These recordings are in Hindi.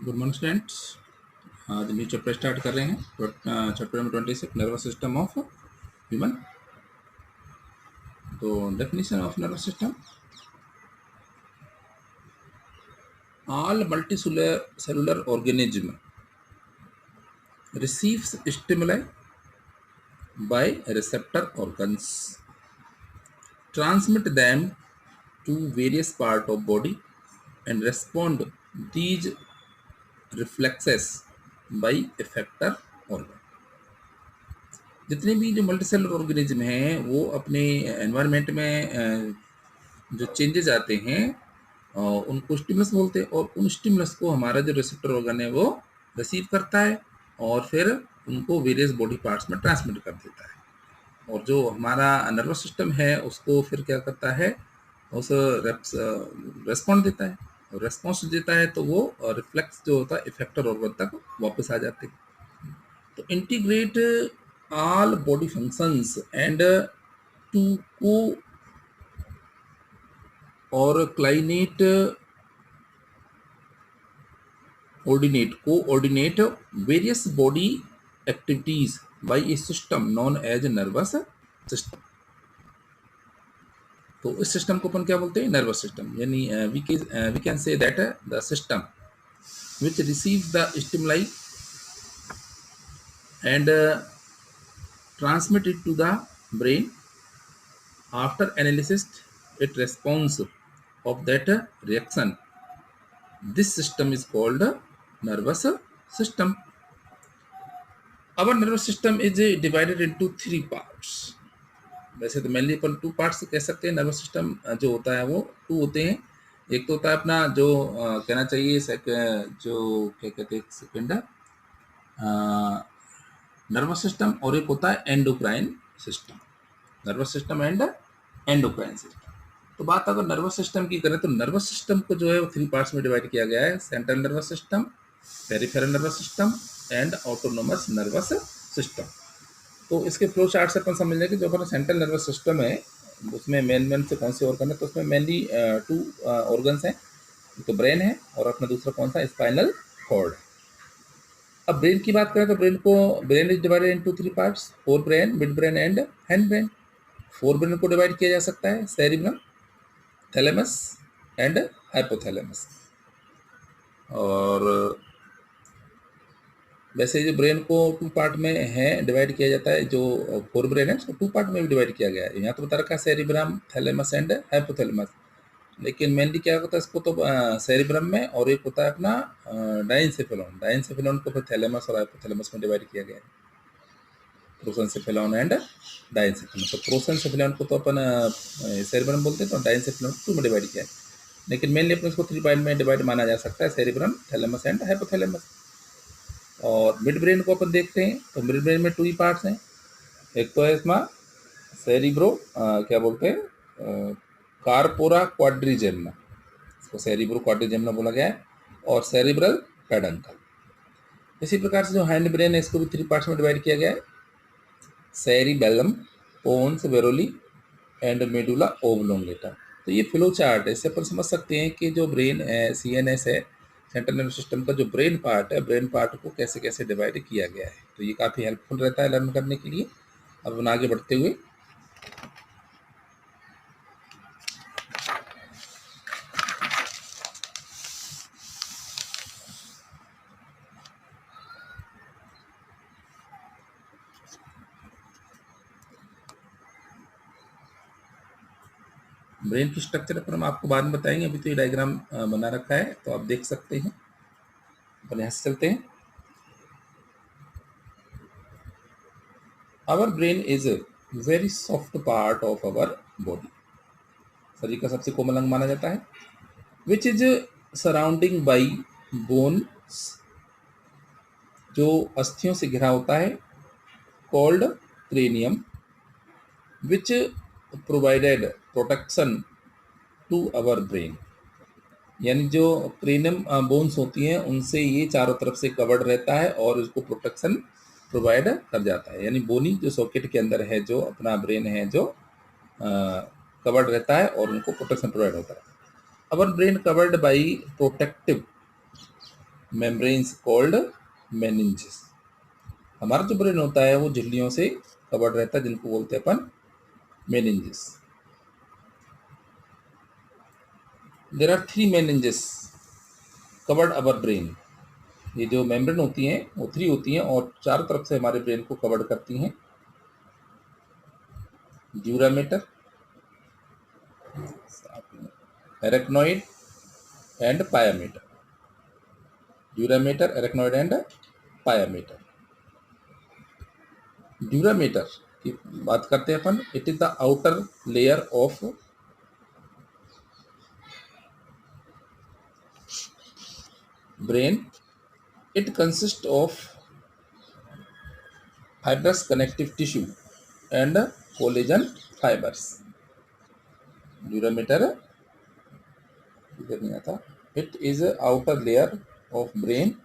Good morning students. आज न्यू चैप्टर स्टार्ट कर रहे हैं। Chapter number 26 nervous system of human. तो definition of nervous system: all multicellular organism receives stimuli by receptor organs, transmit them to various part of body and respond these reflexes by effector organ। जितने भी जो मल्टीसेलुलर ऑर्गेनिज्म हैं वो अपने एनवायरनमेंट में जो चेंजेस आते हैं उनको स्टिमुलस बोलते हैं, और उन स्टिमुलस को हमारा जो रिसेप्टर ऑर्गन है वो रिसीव करता है और फिर उनको वेरियस बॉडी पार्ट्स में ट्रांसमिट कर देता है। और जो हमारा नर्वस सिस्टम है उसको फिर क्या करता है, उस रेस्पॉन्ड देता है, और रेस्पॉन्स देता है तो वो रिफ्लेक्स जो होता है इफेक्टर ऑर्गन तक वापस आ जाते हैं। तो integrate all body functions and to coordinate various body activities by a system known as nervous system। तो इस सिस्टम को अपन क्या बोलते हैं? Nervous system. यानी we can say that the system which receives the stimuli and transmit it to the brain. After analysis, it response of that reaction. This system is called nervous system. Our nervous system is divided into 3 parts. वैसे तो मेनली अपन 2 पार्ट्स कह सकते हैं। नर्वस सिस्टम जो होता है वो 2 होते हैं। एक तो होता है अपना जो कहना चाहिए जो क्या कहते हैं सेकेंड नर्वस सिस्टम, और एक होता है endocrine system. Nervous system and endocrine system. तो बात अगर नर्वस सिस्टम की करें तो नर्वस सिस्टम को जो है वो 3 पार्ट्स में डिवाइड किया गया है: central nervous system, peripheral nervous system and autonomous nervous system. तो इसके फ्लो चार्ट से अपन समझ लें कि जो अपना सेंट्रल नर्वस सिस्टम है उसमें मेन से कौन से ऑर्गन है, तो उसमें मेनली 2 ऑर्गन्स हैं। तो ब्रेन है और अपना दूसरा कौन सा, स्पाइनल कॉर्ड। अब ब्रेन की बात करें तो brain is divided into 3 parts: fore brain, mid brain and hind brain. Fore brain को डिवाइड किया जा सकता है: सेरिब्रम, थैलेमस एंड हाइपोथैलेमस। और वैसे जो ब्रेन को 2 पार्ट में है डिवाइड किया जाता है, जो फोर ब्रेन है उसको 2 पार्ट में भी डिवाइड किया गया है। यहाँ तो बता रखा है सेरिब्रम, थैलेमस एंड हाइपोथैलेमस, लेकिन मेनली क्या होता है इसको तो सेरिब्रम में, और एक होता है अपना डाइनसेफेलॉन को फिर थैलेमस और हाइपोथैलेमस में डिवाइड किया गया है। प्रोसेंसेफेलॉन एंड डाइनसेफेलॉन। तो प्रोसेंसेफेलॉन को तो अपन सेरिब्रम बोलते हैं, तो डाइनसेफेलॉन को 2 में डिवाइड किया है, लेकिन मेनली अपने इसको 3 पार्ट में डिवाइड माना जा सकता है: सेरिब्रम, थैलेमस एंड हाइपोथैलेमस। और मिड ब्रेन को अपन देखते हैं तो मिड ब्रेन में 2 ही पार्ट्स हैं। एक तो है इसमें सेरिब्रो क्या बोलते हैं कार्पोरा क्वाड्रिजेमिना, इसको सेरिब्रो क्वाड्रिजेमिना बोला गया है, और सेरिब्रल पेडंकल। इसी प्रकार से जो हैंड ब्रेन है इसको भी 3 पार्ट्स में डिवाइड किया गया है: cerebellum, pons varolii and medulla oblongata. तो ये फ्लो चार्ट है, इससे अपन समझ सकते हैं कि जो ब्रेन है, CNS है, सेंट्रल नर्वस सिस्टम का जो ब्रेन पार्ट है, ब्रेन पार्ट को कैसे कैसे डिवाइड किया गया है। तो ये काफ़ी हेल्पफुल रहता है लर्न करने के लिए। अब अपन आगे बढ़ते हुए ब्रेन की स्ट्रक्चर पर हम आपको बाद में बताएंगे। अभी तो ये डायग्राम बना रखा है तो आप देख सकते हैं। अपन यहाँ से चलते हैं। Our brain is a very soft part of our body. शरीर का सबसे कोमल अंग माना जाता है। Which is surrounding by bones, जो अस्थियों से घिरा होता है, called cranium, which provided protection to our brain. यानी जो क्रेनियम बोन्स होती हैं उनसे ये चारों तरफ से कवर्ड रहता है और इसको प्रोटेक्शन प्रोवाइड कर जाता है। यानी बोनी जो सॉकेट के अंदर है, जो अपना ब्रेन है जो कवर्ड रहता है और उनको प्रोटेक्शन प्रोवाइड होता है। Our brain covered by protective membranes called meninges. हमारा जो ब्रेन होता है वो झिल्लियों से कवर्ड रहता है, जिनको बोलते हैं अपन meninges. There are 3 meninges covered our brain. ये जो मेम्ब्रेन होती हैं वो 3 होती हैं और चारों तरफ से हमारे ब्रेन को कवर्ड करती हैं। Dura mater, arachnoid and pia mater. Dura mater, arachnoid and pia mater. Dura mater की बात करते हैं अपन। It is the outer layer of brain. It consists of fibrous connective tissue and collagen fibers. Durameter, इधर नहीं आता। It is a outer layer of brain.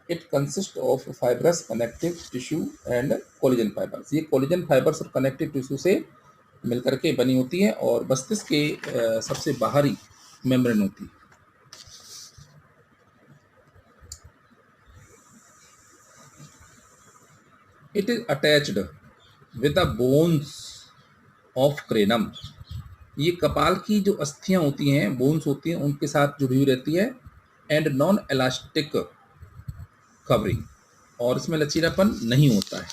It consists of fibrous connective tissue and collagen fibers. ये collagen fibers और connective tissue से मिलकर के बनी होती है और मस्तिष्क के सबसे बाहरी मेम्ब्रेन होती है। It is attached with the bones of cranium. ये कपाल की जो अस्थियां होती हैं, बोन्स होती हैं, उनके साथ जुड़ी हुई रहती है। एंड नॉन इलास्टिक कवरिंग, और इसमें लचीलापन नहीं होता है।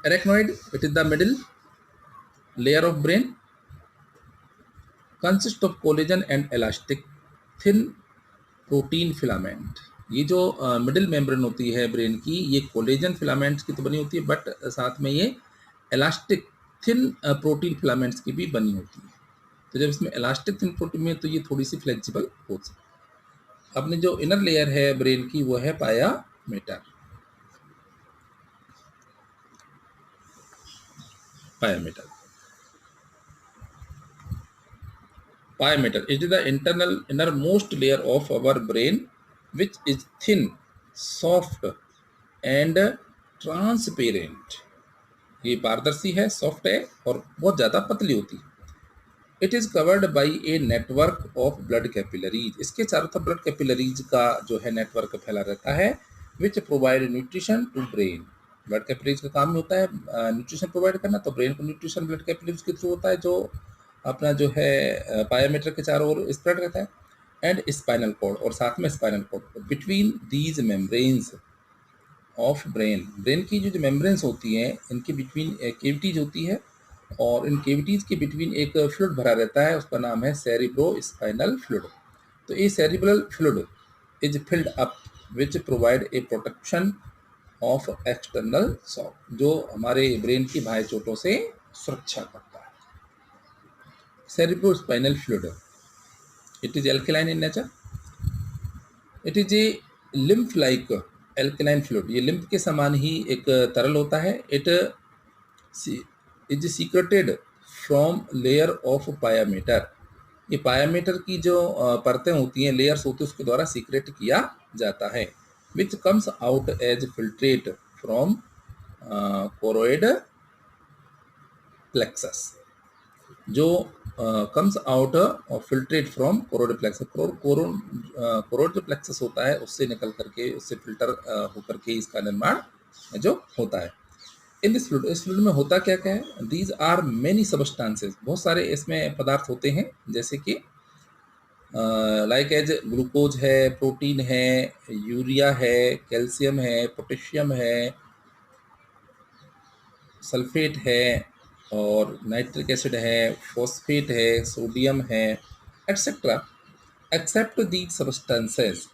Arachnoid, it is the middle layer of brain, consist of collagen and elastic thin protein filament. ये जो मिडिल मेम्ब्रेन होती है ब्रेन की, ये कोलेजन फिलामेंट्स की तो बनी होती है, बट साथ में ये इलास्टिक थिन प्रोटीन फिलामेंट्स की भी बनी होती है। तो जब इसमें इलास्टिक थिन प्रोटीन में, तो ये थोड़ी सी फ्लेक्सिबल हो सकती है। अपने जो इनर लेयर है ब्रेन की वो है pia mater. Pia mater is the internal innermost layer of our brain which is thin, soft and transparent. ये पारदर्शी है, सॉफ्ट है और बहुत ज़्यादा पतली होती है। It is covered by a network of blood capillaries. इसके चारों तरफ ब्लड कैपिलरीज का जो है नेटवर्क फैला रहता है। Which provide nutrition to brain. Blood capillaries का काम होता है न्यूट्रिशन प्रोवाइड करना, तो ब्रेन को न्यूट्रिशन ब्लड कैपिलरीज के थ्रू होता है, जो अपना जो है पायामीटर के चारों ओर स्प्रेड रहता है। एंड स्पाइनल कॉर्ड, और साथ में spinal cord. Between these membranes of brain, brain की जो मेम्ब्रेन्स होती हैं इनके बिटवीन केविटीज होती है, और इन केविटीज के बिटवीन एक फ्लूइड भरा रहता है, उसका नाम है सेरिब्रो स्पाइनल फ्लूइड। तो ये cerebral fluid is filled up which provide a protection of external shock, जो हमारे ब्रेन की बाह्य चोटों से सुरक्षा करता है। Cerebrospinal fluid, it is alkaline in nature. It is a lymph like alkaline fluid. ये लिम्फ के समान ही एक तरल होता है। It is secreted from layer of pia mater. ये पायामीटर की जो परतें होती हैं, लेयर्स होती हैं, उसके द्वारा सीक्रेट किया जाता है। Which comes out as filtrate from choroid plexus, जो कम्स आउट और filtrate from choroid plexus. Choroid जो प्लेक्सस होता है उससे निकल करके, उससे फिल्टर होकर के इसका निर्माण जो होता है। इन दिस फ्लूइड, इस फ्लूइड में होता क्या क्या है? दीज आर मेनी सबस्टांसेस, बहुत सारे इसमें पदार्थ होते हैं, जैसे कि लाइक एज ग्लूकोज है, प्रोटीन है, यूरिया है, कैल्शियम है, पोटेशियम है, सल्फेट है, और नाइट्रिक एसिड है, फॉस्फेट है, सोडियम है, etcetera. Except these substances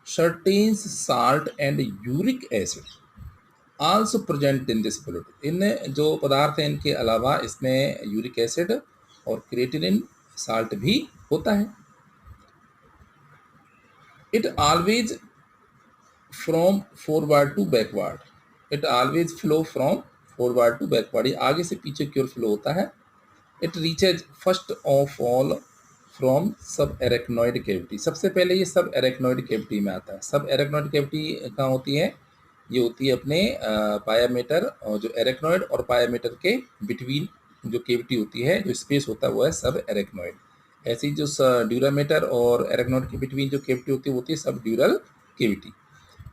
certain salt and uric acid also present in this fluid. इन जो पदार्थ हैं इनके अलावा इसमें यूरिक एसिड और क्रिएटिनिन, साल्ट भी होता है। It always from forward to backward. It always flow from forward to backward, ये आगे से पीछे की ओर फ्लो होता है। It reaches first of all from सब एरेक्नॉइड कैविटी। सबसे पहले ये सब एरेक्नॉइड कैविटी में आता है। सब एरेक्नॉइड कैविटी कहाँ होती है? ये होती है अपने पायामीटर, और जो एरेक्नॉइड और पायामीटर के बिटवीन जो कैविटी होती है, जो स्पेस होता है, वो है सब एरेक्नॉइड। ऐसी जो ड्यूरामीटर और एरेक्नॉइड के बिटवीन जो कैविटी होती है वो होती है subdural cavity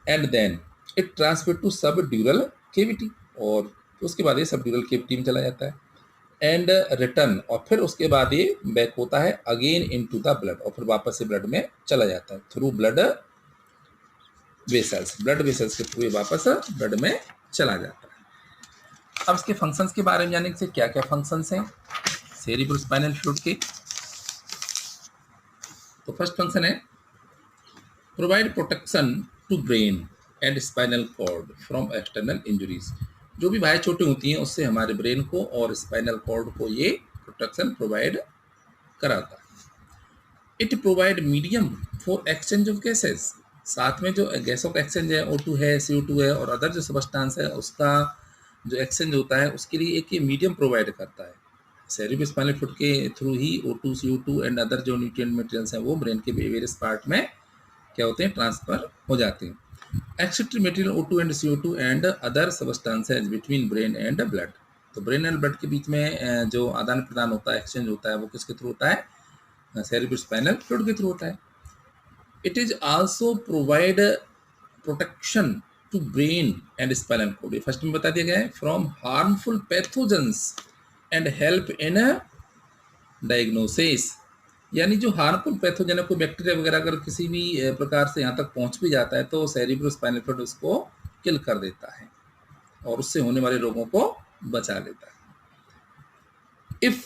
and then it transfer to subdural cavity, और उसके बाद ये सब ड्यूरल केविटी में चला जाता है एंड रिटर्न, और फिर उसके बाद ये बैक होता है अगेन इनटू द ब्लड, और फिर वापस से ब्लड में चला जाता है through blood vessels, blood vessels के थ्रू ये वापस ब्लड में चला जाता है। अब इसके फंक्शंस के बारे में जानने से क्या क्या फंक्शंस हैं सेरिब्रोस्पाइनल फ्लूइड के। तो फर्स्ट फंक्शन है provide protection to brain and spinal cord from external injuries. जो भी बाहर चोटें होती हैं उससे हमारे ब्रेन को और स्पाइनल कॉर्ड को ये प्रोटेक्शन प्रोवाइड कराता है। It provide medium for exchange of gases, साथ में जो गैसों का एक्सचेंज है O2 है, CO2 है और अदर जो सबस्टांस है उसका जो एक्सचेंज होता है उसके लिए एक ये मीडियम प्रोवाइड करता है। सेरिब्रोस्पाइनल फ्लूइड के through he O2, CO2 and other जो न्यूट्रिएंट मटेरियल्स हैं वो ब्रेन के वेरियस पार्ट में क्या होते हैं, ट्रांसफर हो जाते हैं। Excretory material O2 and CO2 and other substances between brain and blood. तो ब्रेन एंड ब्लड के बीच में जो आदान प्रदान होता है, एक्सचेंज होता है, वो किसके थ्रू होता है, सेरिब्रोस्पाइनल फ्लूइड के थ्रू होता है। It is also provide protection to brain and spinal cord, ये फर्स्ट में बता दिया गया है, from harmful pathogens and help in diagnosis. यानी जो हार्मफुल पैथोजन है, कोई बैक्टीरिया वगैरह अगर किसी भी प्रकार से यहाँ तक पहुँच भी जाता है तो सेरिब्रोस्पाइनल फ्लूइड उसको किल कर देता है और उससे होने वाले रोगों को बचा लेता है। If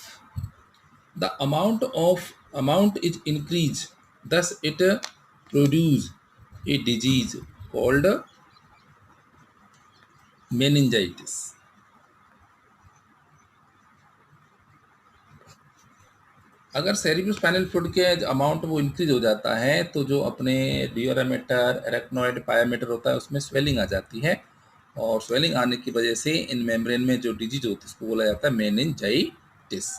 the amount is increase thus it produce a disease called meningitis। अगर सेरिब्रोस्पाइनल फ्लूइड के अमाउंट वो इंक्रीज हो जाता है तो जो अपने ड्यूरामीटर, एरेक्नॉइड, पायामीटर होता है उसमें स्वेलिंग आ जाती है, और स्वेलिंग आने की वजह से इन मेम्ब्रेन में जो डिजीज होती है उसको बोला जाता है मेनिंजाइटिस।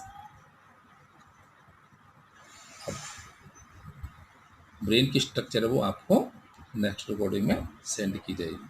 ब्रेन की स्ट्रक्चर है वो आपको नेक्स्ट रिकॉर्डिंग में सेंड की जाएगी।